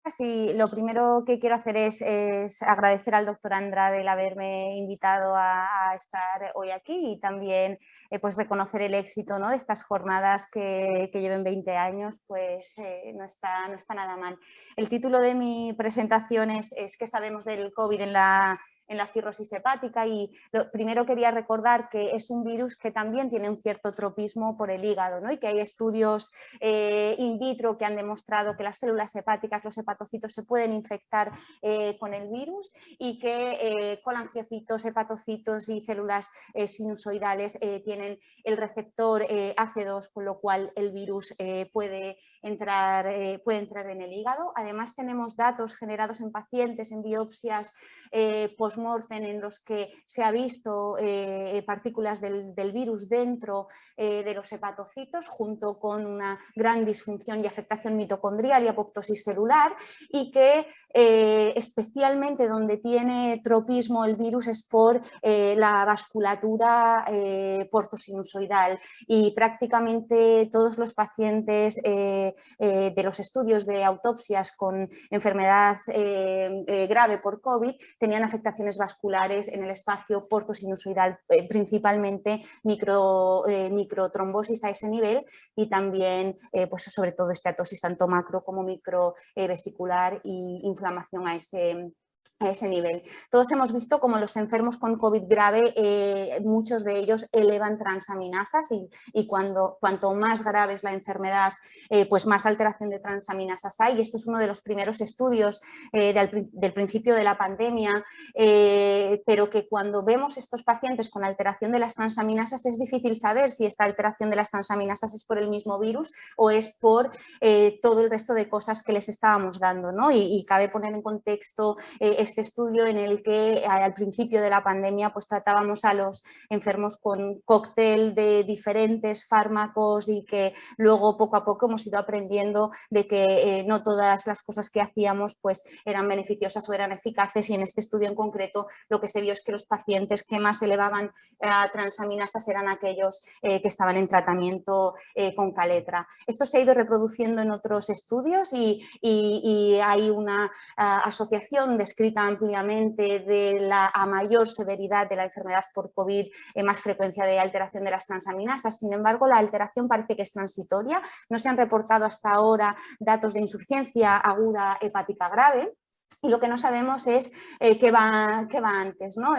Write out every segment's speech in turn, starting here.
Sí, lo primero que quiero hacer es agradecer al doctor Andrade el haberme invitado a estar hoy aquí y también pues reconocer el éxito, ¿no?, de estas jornadas que lleven 20 años, pues no está nada mal. El título de mi presentación es ¿qué sabemos del COVID en la cirrosis hepática? Y primero quería recordar que es un virus que también tiene un cierto tropismo por el hígado, ¿no?, y que hay estudios in vitro que han demostrado que las células hepáticas, los hepatocitos, se pueden infectar con el virus y que colangiocitos, hepatocitos y células sinusoidales tienen el receptor AC2, con lo cual el virus puede entrar en el hígado. Además, tenemos datos generados en pacientes, en biopsias post-mortem, en los que se ha visto partículas del virus dentro de los hepatocitos, junto con una gran disfunción y afectación mitocondrial y apoptosis celular, y que especialmente donde tiene tropismo el virus es por la vasculatura portosinusoidal, y prácticamente todos los pacientes de los estudios de autopsias con enfermedad grave por COVID tenían afectaciones vasculares en el espacio portosinusoidal, principalmente microtrombosis a ese nivel, y también pues sobre todo esteatosis tanto macro como microvesicular y inflamación a ese nivel. Todos hemos visto cómo los enfermos con COVID grave, muchos de ellos elevan transaminasas, y cuanto más grave es la enfermedad, pues más alteración de transaminasas hay. Y esto es uno de los primeros estudios del principio de la pandemia, pero que cuando vemos estos pacientes con alteración de las transaminasas es difícil saber si esta alteración de las transaminasas es por el mismo virus o es por todo el resto de cosas que les estábamos dando, ¿no? Y cabe poner en contexto este estudio en el que al principio de la pandemia pues tratábamos a los enfermos con cóctel de diferentes fármacos, y que luego poco a poco hemos ido aprendiendo de que no todas las cosas que hacíamos pues eran beneficiosas o eran eficaces, y en este estudio en concreto lo que se vio es que los pacientes que más elevaban transaminasas eran aquellos que estaban en tratamiento con Kaletra. Esto se ha ido reproduciendo en otros estudios y hay una asociación descrita ampliamente a mayor severidad de la enfermedad por COVID, más frecuencia de alteración de las transaminasas. Sin embargo, la alteración parece que es transitoria. No se han reportado hasta ahora datos de insuficiencia aguda hepática grave. Y lo que no sabemos es qué va antes, ¿no?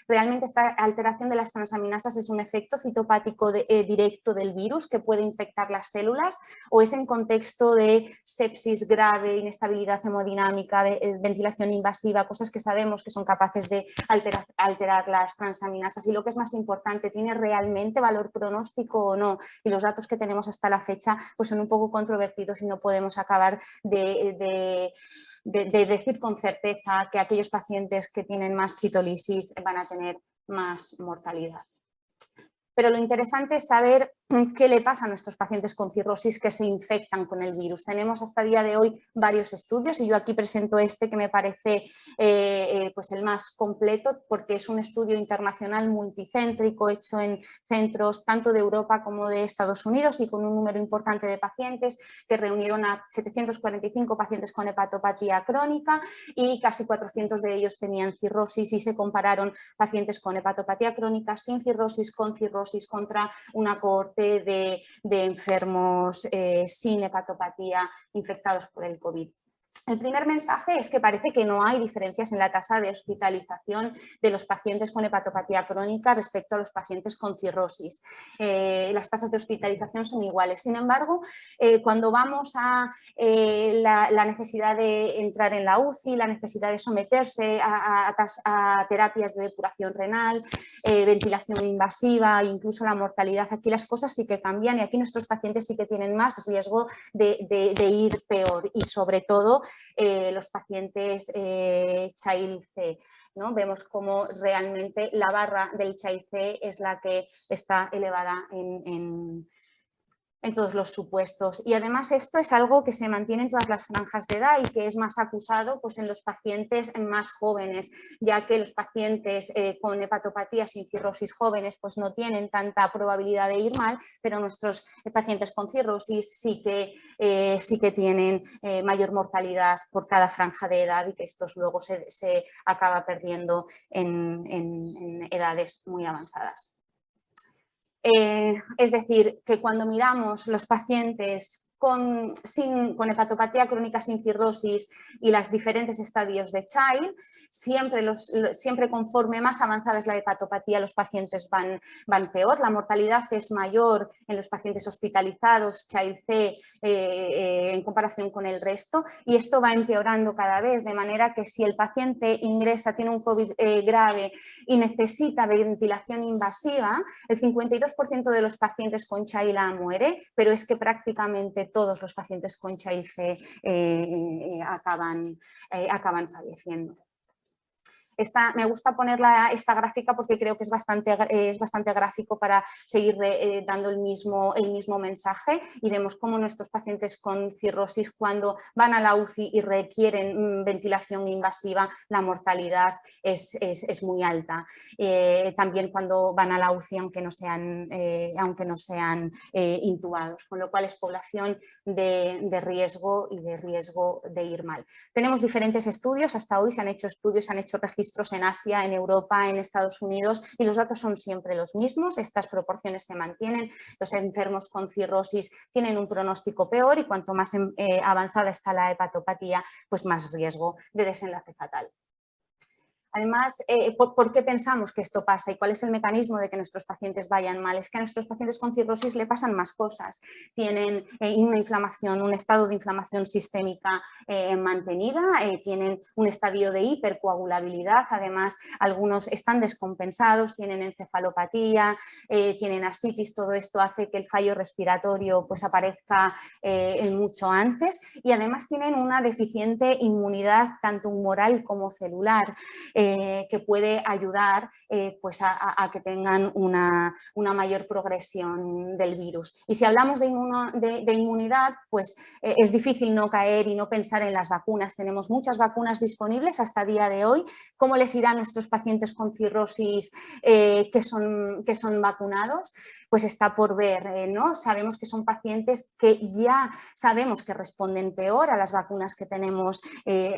Realmente esta alteración de las transaminasas es un efecto citopático directo del virus que puede infectar las células, o es en contexto de sepsis grave, inestabilidad hemodinámica, ventilación invasiva, cosas que sabemos que son capaces de alterar las transaminasas. Y lo que es más importante, ¿tiene realmente valor pronóstico o no? Y los datos que tenemos hasta la fecha pues son un poco controvertidos y no podemos acabar de decir con certeza que aquellos pacientes que tienen más quitolisis van a tener más mortalidad. Pero lo interesante es saber qué le pasa a nuestros pacientes con cirrosis que se infectan con el virus. Tenemos hasta el día de hoy varios estudios, y yo aquí presento este que me parece pues el más completo, porque es un estudio internacional multicéntrico hecho en centros tanto de Europa como de Estados Unidos, y con un número importante de pacientes que reunieron a 745 pacientes con hepatopatía crónica, y casi 400 de ellos tenían cirrosis, y se compararon pacientes con hepatopatía crónica sin cirrosis con cirrosis contra una cohorte de enfermos sin hepatopatía infectados por el COVID. El primer mensaje es que parece que no hay diferencias en la tasa de hospitalización de los pacientes con hepatopatía crónica respecto a los pacientes con cirrosis. Las tasas de hospitalización son iguales. Sin embargo, cuando vamos a la necesidad de entrar en la UCI, la necesidad de someterse a terapias de depuración renal, ventilación invasiva, incluso la mortalidad, aquí las cosas sí que cambian, y aquí nuestros pacientes sí que tienen más riesgo de ir peor, y sobre todo los pacientes Child-C, ¿no? Vemos cómo realmente la barra del Child-C es la que está elevada en todos los supuestos. Y además esto es algo que se mantiene en todas las franjas de edad y que es más acusado pues, en los pacientes más jóvenes, ya que los pacientes con hepatopatía sin cirrosis jóvenes pues, no tienen tanta probabilidad de ir mal, pero nuestros pacientes con cirrosis sí que tienen mayor mortalidad por cada franja de edad y que estos luego se acaba perdiendo en edades muy avanzadas. Es decir, que cuando miramos los pacientes con hepatopatía crónica sin cirrosis y los diferentes estadios de Child, siempre conforme más avanzada es la hepatopatía, los pacientes van peor. La mortalidad es mayor en los pacientes hospitalizados, Child C, en comparación con el resto, y esto va empeorando cada vez, de manera que si el paciente ingresa, tiene un COVID grave y necesita ventilación invasiva, el 52% de los pacientes con Child A muere, pero es que prácticamente todos los pacientes con Child C acaban falleciendo. Me gusta poner esta gráfica porque creo que es bastante gráfico para seguir dando el mismo mensaje, y vemos cómo nuestros pacientes con cirrosis, cuando van a la UCI y requieren ventilación invasiva, la mortalidad es muy alta. También cuando van a la UCI, aunque no sean intubados, con lo cual es población de riesgo y de riesgo de ir mal. Tenemos diferentes estudios, hasta hoy se han hecho estudios, se han hecho registros en Asia, en Europa, en Estados Unidos, y los datos son siempre los mismos. Estas proporciones se mantienen. Los enfermos con cirrosis tienen un pronóstico peor y cuanto más avanzada está la hepatopatía, pues más riesgo de desenlace fatal. Además, ¿por qué pensamos que esto pasa y cuál es el mecanismo de que nuestros pacientes vayan mal? Es que a nuestros pacientes con cirrosis le pasan más cosas. Tienen una inflamación, un estado de inflamación sistémica mantenida, tienen un estadio de hipercoagulabilidad, además algunos están descompensados, tienen encefalopatía, tienen ascitis. Todo esto hace que el fallo respiratorio pues, aparezca mucho antes, y además tienen una deficiente inmunidad tanto humoral como celular. Que puede ayudar pues a que tengan una mayor progresión del virus. Y si hablamos de inmunidad, pues es difícil no caer y no pensar en las vacunas. Tenemos muchas vacunas disponibles hasta el día de hoy. ¿Cómo les irá a nuestros pacientes con cirrosis que son vacunados? Pues está por ver, ¿no? Sabemos que son pacientes que ya sabemos que responden peor a las vacunas que tenemos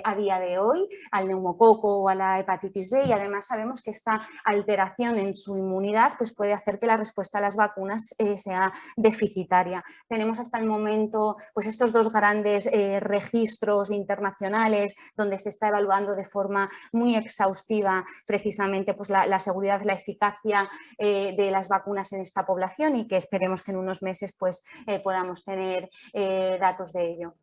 a día de hoy, al neumococo o a la hepatitis B, y además sabemos que esta alteración en su inmunidad pues puede hacer que la respuesta a las vacunas sea deficitaria. Tenemos hasta el momento pues estos dos grandes registros internacionales donde se está evaluando de forma muy exhaustiva precisamente pues la seguridad, la eficacia de las vacunas en esta población, y que esperemos que en unos meses pues podamos tener datos de ello.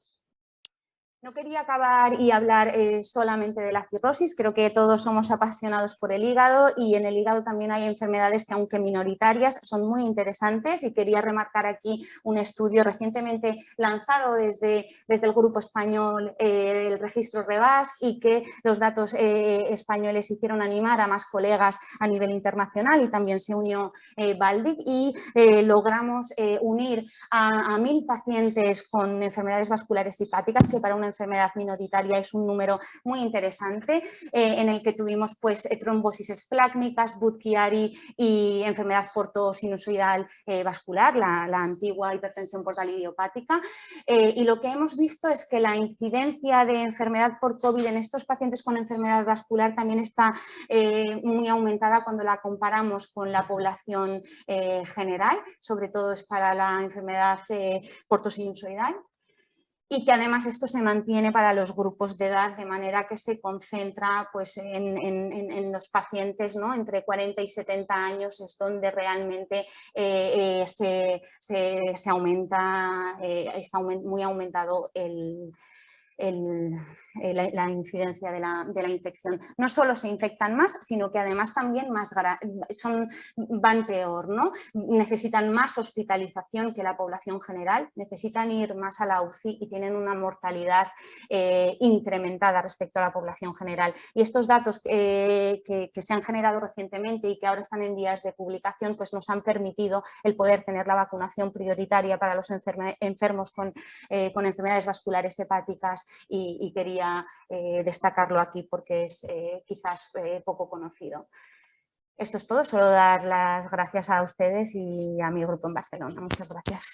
No quería acabar y hablar solamente de la cirrosis. Creo que todos somos apasionados por el hígado, y en el hígado también hay enfermedades que, aunque minoritarias, son muy interesantes, y quería remarcar aquí un estudio recientemente lanzado desde el grupo español, el registro REVAS, y que los datos españoles hicieron animar a más colegas a nivel internacional, y también se unió Baldic, y logramos unir a 1000 pacientes con enfermedades vasculares hepáticas, que para una enfermedad minoritaria es un número muy interesante, en el que tuvimos pues trombosis esplácnicas, Budd-Chiari y enfermedad portosinusoidal vascular, la antigua hipertensión portal idiopática, y lo que hemos visto es que la incidencia de enfermedad por COVID en estos pacientes con enfermedad vascular también está muy aumentada cuando la comparamos con la población general, sobre todo es para la enfermedad portosinusoidal. Y que además esto se mantiene para los grupos de edad, de manera que se concentra pues, en los pacientes, ¿no? Entre 40 y 70 años es donde realmente se aumenta, está muy aumentado la incidencia de la infección. No solo se infectan más, sino que además también van peor, ¿no? Necesitan más hospitalización que la población general, necesitan ir más a la UCI y tienen una mortalidad incrementada respecto a la población general. Y estos datos que se han generado recientemente y que ahora están en vías de publicación, pues nos han permitido el poder tener la vacunación prioritaria para los enfermos con enfermedades vasculares hepáticas y quería destacarlo aquí porque es quizás poco conocido. Esto es todo, solo dar las gracias a ustedes y a mi grupo en Barcelona. Muchas gracias.